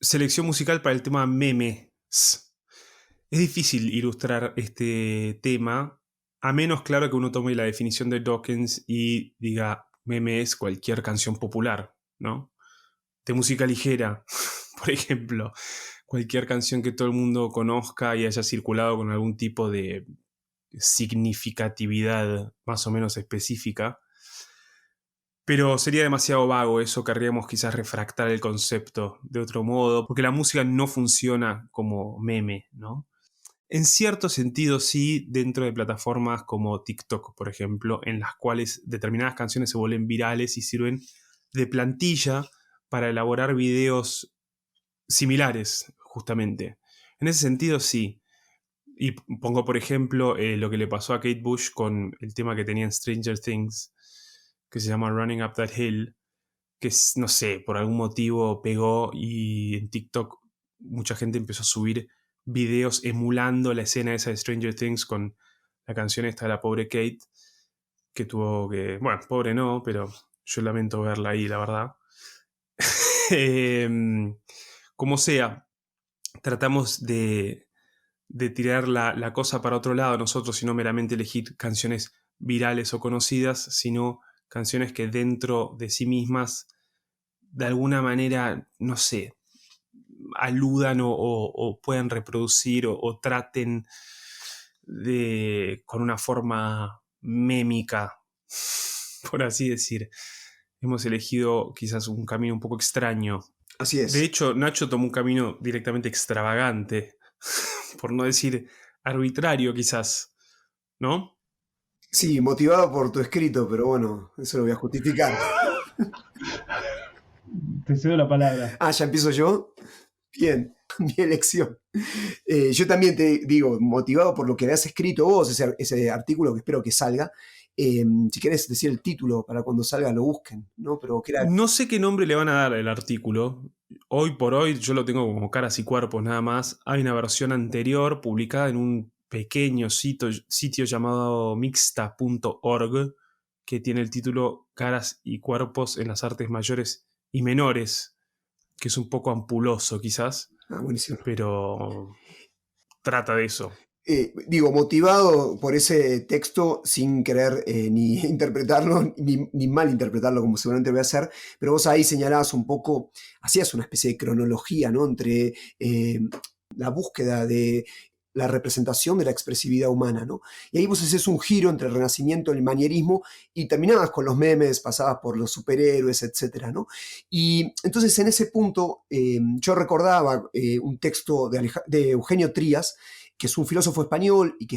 selección musical para el tema memes. Es difícil ilustrar este tema, a menos, claro, que uno tome la definición de Dawkins y diga meme es cualquier canción popular, ¿no? De música ligera, por ejemplo. Cualquier canción que todo el mundo conozca y haya circulado con algún tipo de significatividad más o menos específica. Pero sería demasiado vago eso, querríamos quizás refractar el concepto de otro modo, porque la música no funciona como meme, ¿no? En cierto sentido sí, dentro de plataformas como TikTok, por ejemplo, en las cuales determinadas canciones se vuelven virales y sirven de plantilla para elaborar videos similares, justamente. En ese sentido sí. Y pongo, por ejemplo, lo que le pasó a Kate Bush con el tema que tenía en Stranger Things, que se llama Running Up That Hill, que no sé, por algún motivo pegó y en TikTok mucha gente empezó a subir videos emulando la escena esa de Stranger Things con la canción esta de la pobre Kate, que tuvo que, bueno, pobre no, pero yo lamento verla ahí, la verdad. Como sea, tratamos de tirar la cosa para otro lado nosotros y no meramente elegir canciones virales o conocidas, sino canciones que dentro de sí mismas de alguna manera, no sé, aludan o puedan reproducir o traten con una forma mémica, por así decir. Hemos elegido quizás un camino un poco extraño. Así De es. hecho, Nacho tomó un camino directamente extravagante, por no decir arbitrario quizás, ¿no? Sí, motivado por tu escrito, pero bueno, eso lo voy a justificar. Te cedo la palabra. Ah, ¿ya empiezo yo? Bien, mi elección. Yo también te digo, motivado por lo que habías escrito vos, ese artículo que espero que salga. Si querés decir el título para cuando salga lo busquen, ¿no? Pero que era... No sé qué nombre le van a dar al artículo. Hoy por hoy yo lo tengo como Caras y Cuerpos nada más. Hay una versión anterior publicada en un pequeño sitio llamado mixta.org que tiene el título Caras y Cuerpos en las artes mayores y menores, que es un poco ampuloso quizás, Ah, buenísimo. pero trata de eso. Digo, motivado por ese texto sin querer ni interpretarlo ni mal interpretarlo como seguramente voy a hacer, pero vos ahí señalabas un poco, hacías una especie de cronología, ¿no? Entre la búsqueda de la representación de la expresividad humana, ¿no? Y ahí vos haces un giro entre el Renacimiento y el manierismo y terminabas con los memes, pasabas por los superhéroes, etcétera, ¿no? Y entonces en ese punto yo recordaba un texto de Eugenio Trías, que es un filósofo español y que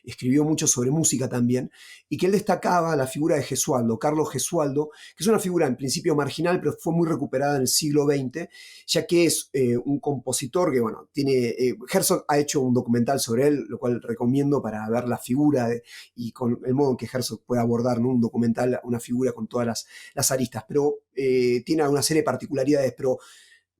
escribió mucho sobre música también, y que él destacaba la figura de Gesualdo, Carlos Gesualdo, que es una figura en principio marginal, pero fue muy recuperada en el siglo XX, ya que es un compositor que, bueno, Herzog ha hecho un documental sobre él, lo cual recomiendo para ver la figura y con el modo en que Herzog puede abordar, ¿no? Un documental, una figura con todas las aristas, pero tiene una serie de particularidades, pero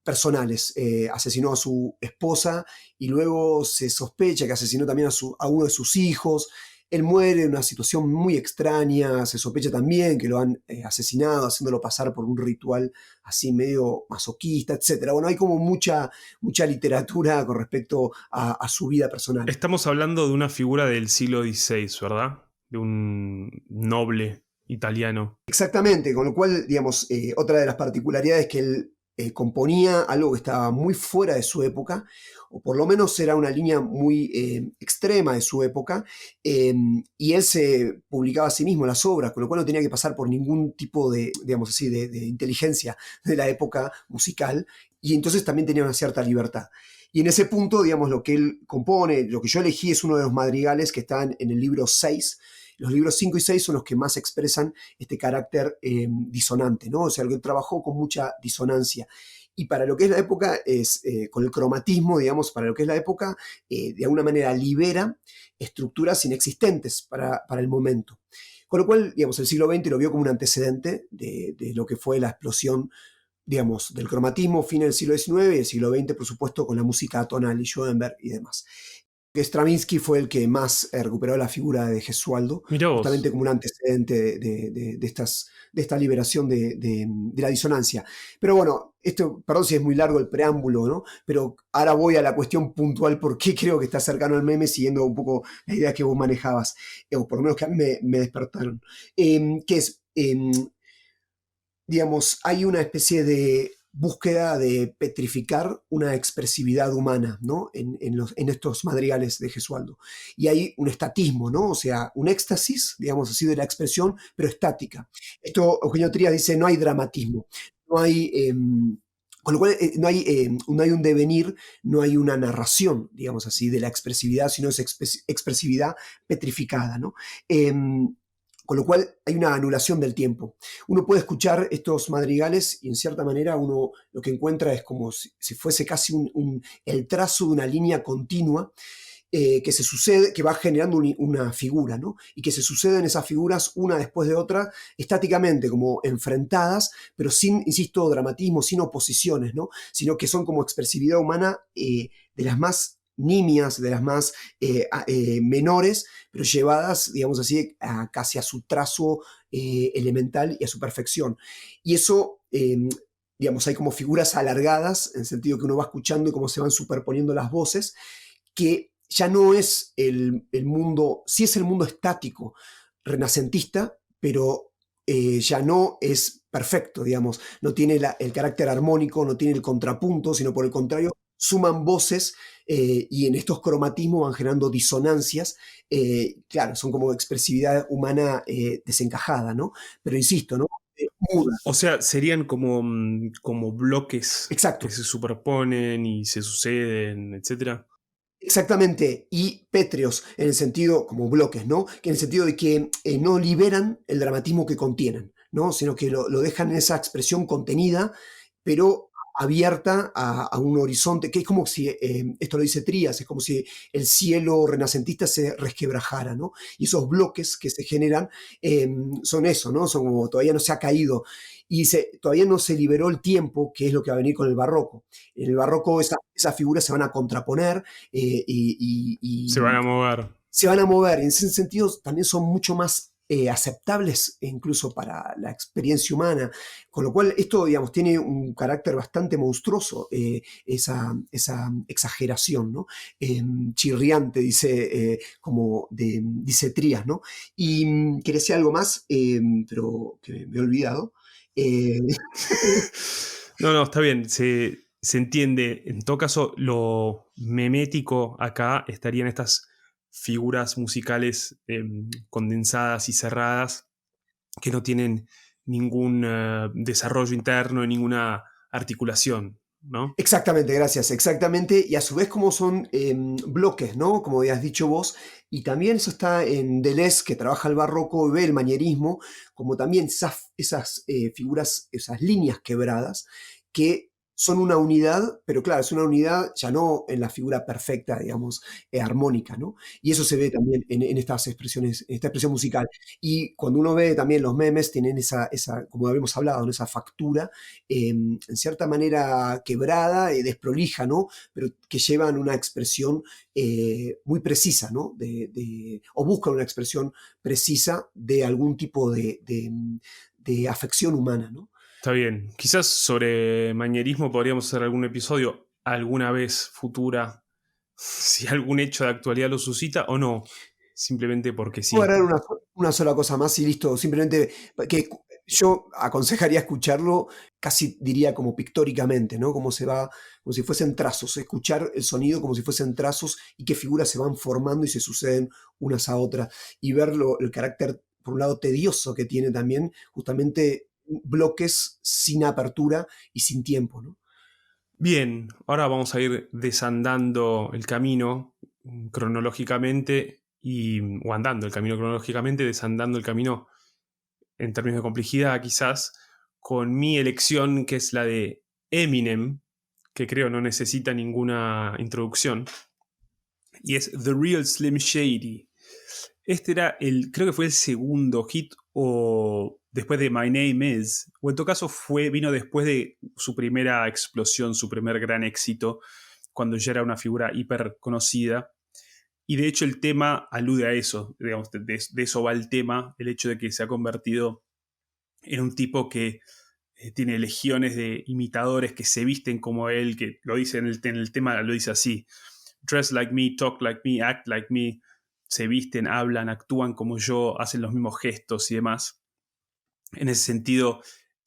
personales. Asesinó a su esposa y luego se sospecha que asesinó también a uno de sus hijos. Él muere en una situación muy extraña, se sospecha también que lo han asesinado, haciéndolo pasar por un ritual así medio masoquista, etc. Bueno, hay como mucha literatura con respecto a su vida personal. Estamos hablando de una figura del siglo XVI, ¿verdad? De un noble italiano. Exactamente, con lo cual, digamos, otra de las particularidades es que él componía algo que estaba muy fuera de su época, o por lo menos era una línea muy extrema de su época, y él se publicaba a sí mismo las obras, con lo cual no tenía que pasar por ningún tipo de, digamos así, de inteligencia de la época musical, y entonces también tenía una cierta libertad. Y en ese punto, digamos, lo que él compone, lo que yo elegí es uno de los madrigales que están en el libro 6. Los libros 5 y 6 son los que más expresan este carácter disonante, ¿no? O sea, el que trabajó con mucha disonancia. Y para lo que es la época, con el cromatismo, digamos, para lo que es la época, de alguna manera libera estructuras inexistentes para el momento. Con lo cual, digamos, el siglo XX lo vio como un antecedente de lo que fue la explosión, digamos, del cromatismo, fin del siglo XIX y el siglo XX, por supuesto, con la música atonal y Schoenberg y demás. que Stravinsky fue el que más recuperó la figura de Gesualdo, Mirá justamente vos. como un antecedente de esta liberación de la disonancia. Pero bueno, esto, perdón si es muy largo el preámbulo, ¿no? Pero ahora voy a la cuestión puntual, por qué creo que está cercano al meme, siguiendo un poco la idea que vos manejabas, o por lo menos que a mí me despertaron. Que es, digamos, hay una especie de búsqueda de petrificar una expresividad humana, ¿no? En estos madrigales de Gesualdo. Y hay un estatismo, ¿no? O sea, un éxtasis, digamos así, de la expresión, pero estática. Esto, Eugenio Trías dice, no hay dramatismo, no hay... con lo cual, no hay un devenir, no hay una narración, digamos así, de la expresividad, sino es expresividad petrificada, ¿no? Con lo cual hay una anulación del tiempo. Uno puede escuchar estos madrigales y en cierta manera uno lo que encuentra es como si fuese casi el trazo de una línea continua que se sucede, que va generando una figura, ¿no? Y que se suceden esas figuras una después de otra, estáticamente, como enfrentadas, pero sin, insisto, dramatismo, sin oposiciones, ¿no? Sino que son como expresividad humana de las más nimias, de las más menores, pero llevadas, digamos así, casi a su trazo elemental y a su perfección. Y eso, digamos, hay como figuras alargadas, en el sentido que uno va escuchando y cómo se van superponiendo las voces, que ya no es el mundo, sí es el mundo estático, renacentista, pero ya no es perfecto, digamos, no tiene el carácter armónico, no tiene el contrapunto, sino por el contrario, suman voces y en estos cromatismos van generando disonancias, claro, son como expresividad humana desencajada, ¿no? Pero insisto, ¿no? Muda. O sea, serían como, como bloques que Exacto. se superponen y se suceden, etcétera. Exactamente, y pétreos en el sentido, como bloques, ¿no? Que en el sentido de que no liberan el dramatismo que contienen, ¿no? Sino que lo dejan en esa expresión contenida, pero abierta a un horizonte, que es como si, esto lo dice Trías, es como si el cielo renacentista se resquebrajara, ¿no? Y esos bloques que se generan son eso, ¿no? Son como todavía no se ha caído y todavía no se liberó el tiempo, que es lo que va a venir con el barroco. En el barroco esas figuras se van a contraponer, Se van a mover. se van a mover. En ese sentido, también son mucho más aceptables incluso para la experiencia humana, con lo cual esto, digamos, tiene un carácter bastante monstruoso, esa exageración, ¿no? Chirriante, dice Trías, ¿no? Y que decía algo más, pero que me he olvidado. Eh, No, no, está bien, se entiende. En todo caso, lo memético acá estarían estas figuras musicales condensadas y cerradas que no tienen ningún desarrollo interno, ninguna articulación, ¿no? Exactamente, gracias, exactamente. Y a su vez como son bloques, ¿no? Como habías dicho vos. Y también eso está en Deleuze, que trabaja el barroco, ve el manierismo, como también esas figuras, esas líneas quebradas, que son una unidad, pero claro, es una unidad ya no en la figura perfecta, digamos, armónica, ¿no? Y eso se ve también en estas expresiones, en esta expresión musical. Y cuando uno ve también los memes, tienen como habíamos hablado, ¿no? Esa factura en cierta manera quebrada y desprolija, ¿no? Pero que llevan una expresión muy precisa, ¿no? O buscan una expresión precisa de algún tipo de afección humana, ¿no? Está bien. Quizás sobre manierismo podríamos hacer algún episodio alguna vez futura, si algún hecho de actualidad lo suscita o no, simplemente porque Voy a sí. agregar una sola cosa más y listo. Simplemente que yo aconsejaría escucharlo, casi diría como pictóricamente, ¿no? Como se va, como si fuesen trazos, escuchar el sonido como si fuesen trazos y qué figuras se van formando y se suceden unas a otras. Y ver el carácter, por un lado, tedioso que tiene también, justamente bloques sin apertura y sin tiempo, ¿no? Bien, ahora vamos a ir desandando el camino cronológicamente o andando el camino cronológicamente, desandando el camino en términos de complejidad quizás, con mi elección que es la de Eminem, que creo no necesita ninguna introducción, y es The Real Slim Shady. Este era creo que fue el segundo hit o después de My Name Is, o en todo caso vino después de su primera explosión, su primer gran éxito, cuando ya era una figura hiper conocida. Y de hecho el tema alude a eso, digamos, de eso va el tema, el hecho de que se ha convertido en un tipo que tiene legiones de imitadores que se visten como él, que lo dice en el tema, lo dice así: dress like me, talk like me, act like me. Se visten, hablan, actúan como yo, hacen los mismos gestos y demás. En ese sentido,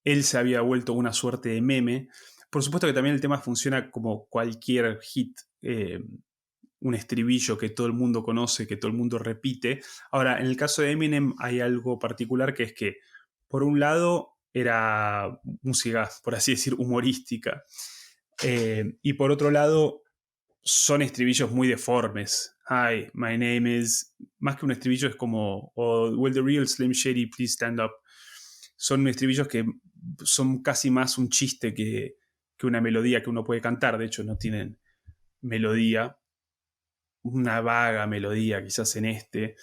él se había vuelto una suerte de meme. Por supuesto que también el tema funciona como cualquier hit, un estribillo que todo el mundo conoce, que todo el mundo repite. Ahora, en el caso de Eminem hay algo particular, que es que, por un lado, era música, por así decir, humorística. Y por otro lado, son estribillos muy deformes. Hi, my name is... Más que un estribillo es como... Will the real Slim Shady please stand up? Son estribillos que son casi más un chiste que una melodía que uno puede cantar. De hecho, no tienen melodía. Una vaga melodía quizás en este.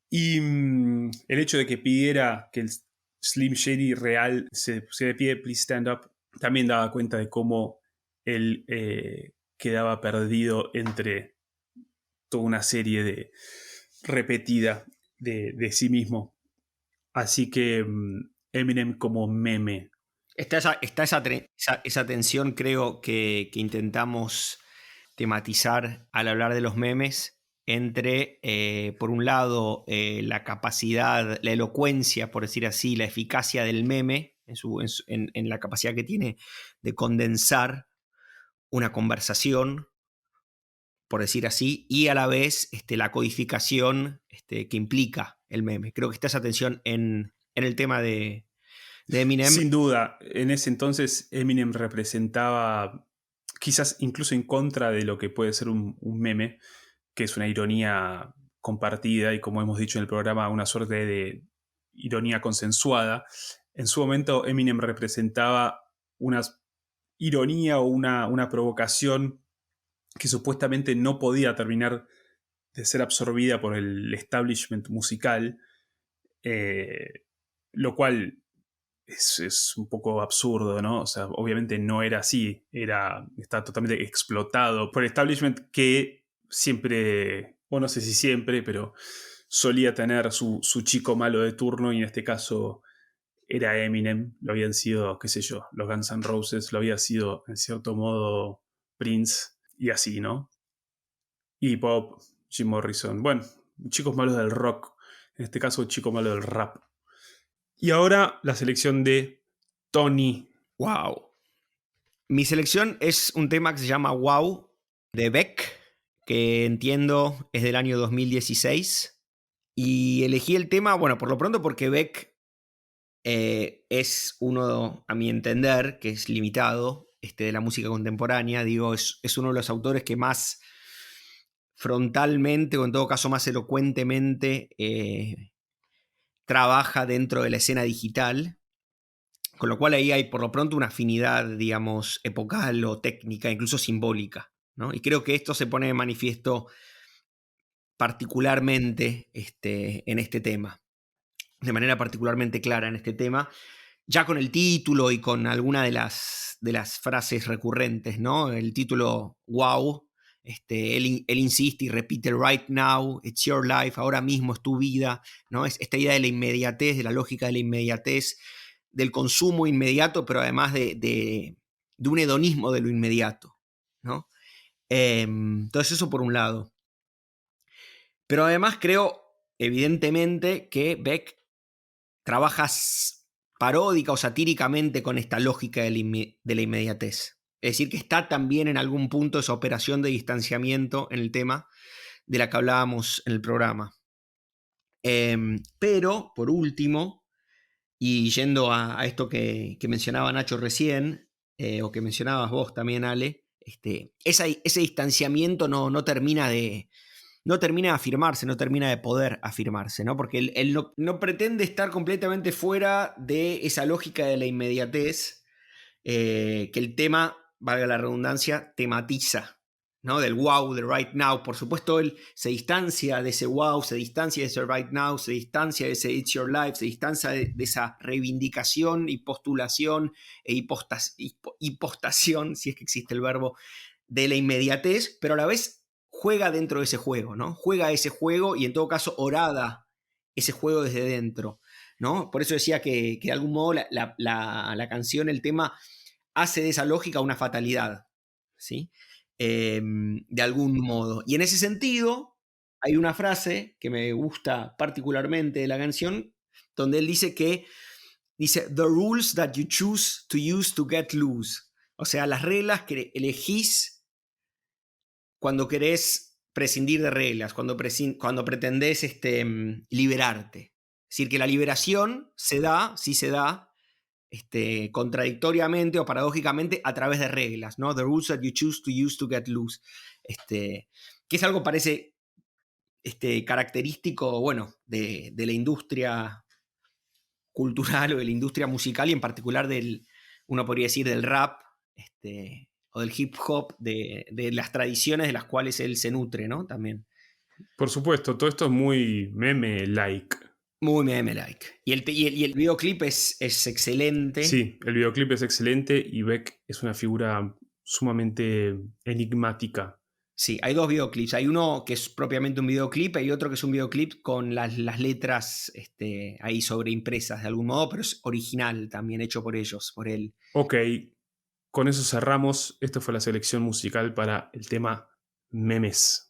Y el hecho de que pidiera que el Slim Shady real se pusiera de pie, please stand up, también daba cuenta de cómo él quedaba perdido entre toda una serie de repetida de sí mismo. Así que Eminem como meme. Está esa tensión, creo, que intentamos tematizar al hablar de los memes, entre, por un lado, la capacidad, la elocuencia, por decir así, la eficacia del meme, en la capacidad que tiene de condensar una conversación, por decir así, y a la vez la codificación que implica el meme. Creo que está esa tensión en el tema de Eminem. Sin duda, en ese entonces Eminem representaba, quizás incluso en contra de lo que puede ser un meme, que es una ironía compartida y, como hemos dicho en el programa, una suerte de ironía consensuada. En su momento Eminem representaba una ironía o una provocación que supuestamente no podía terminar de ser absorbida por el establishment musical, lo cual es un poco absurdo, ¿no? O sea, obviamente no era así, está totalmente explotado por el establishment, que siempre, bueno, no sé si siempre, pero solía tener su chico malo de turno, y en este caso era Eminem. Lo habían sido, qué sé yo, los Guns N' Roses, lo había sido en cierto modo Prince, y así, ¿no? Y Pop, Jim Morrison, bueno, chicos malos del rock, en este caso chico malo del rap. Y ahora la selección de Tony. ¡Wow! Mi selección es un tema que se llama Wow, de Beck, que entiendo es del año 2016. Y elegí el tema, bueno, por lo pronto porque Beck es uno, a mi entender, que es limitado, de la música contemporánea. Digo, es uno de los autores que más frontalmente, o en todo caso más elocuentemente, trabaja dentro de la escena digital. Con lo cual ahí hay por lo pronto una afinidad, digamos, epocal o técnica, incluso simbólica, ¿no? Y creo que esto se pone de manifiesto particularmente en este tema, de manera particularmente clara en este tema, ya con el título y con alguna de las frases recurrentes, ¿no? El título Wow, él insiste y repite right now, it's your life, ahora mismo es tu vida, ¿no? Es esta idea de la inmediatez, de la lógica de la inmediatez, del consumo inmediato, pero además de un hedonismo de lo inmediato, ¿no? Entonces eso por un lado. Pero además creo, evidentemente, que Beck trabaja paródica o satíricamente con esta lógica de la inmediatez. Es decir, que está también en algún punto esa operación de distanciamiento en el tema de la que hablábamos en el programa. Pero, por último, y yendo a esto que mencionaba Nacho recién, o que mencionabas vos también, Ale, ese distanciamiento no termina de afirmarse, no termina de poder afirmarse, ¿no? Porque él no pretende estar completamente fuera de esa lógica de la inmediatez que el tema, valga la redundancia, tematiza, ¿no? Del wow, del right now. Por supuesto, él se distancia de ese wow, se distancia de ese right now, se distancia de ese it's your life, se distancia de esa reivindicación y postulación e hipostación, si es que existe el verbo, de la inmediatez, pero a la vez juega dentro de ese juego, ¿no? Juega ese juego y en todo caso orada ese juego desde dentro, ¿no? Por eso decía que de algún modo la canción, el tema, hace de esa lógica una fatalidad, ¿sí? De algún modo. Y en ese sentido, hay una frase que me gusta particularmente de la canción, donde él dice the rules that you choose to use to get loose. O sea, las reglas que elegís cuando querés prescindir de reglas, cuando pretendés liberarte. Es decir, que la liberación sí se da, contradictoriamente o paradójicamente a través de reglas, ¿no? The rules that you choose to use to get loose. Que es algo parece característico, bueno, de la industria cultural o de la industria musical y en particular uno podría decir del rap o del hip hop, de las tradiciones de las cuales él se nutre, ¿no? También. Por supuesto, todo esto es muy meme-like. Muy meme-like. Y el videoclip es excelente. Sí, el videoclip es excelente y Beck es una figura sumamente enigmática. Sí, hay dos videoclips. Hay uno que es propiamente un videoclip, hay otro que es un videoclip con las letras ahí sobreimpresas de algún modo, pero es original también, hecho por ellos, por él. Ok, con eso cerramos. Esta fue la selección musical para el tema memes.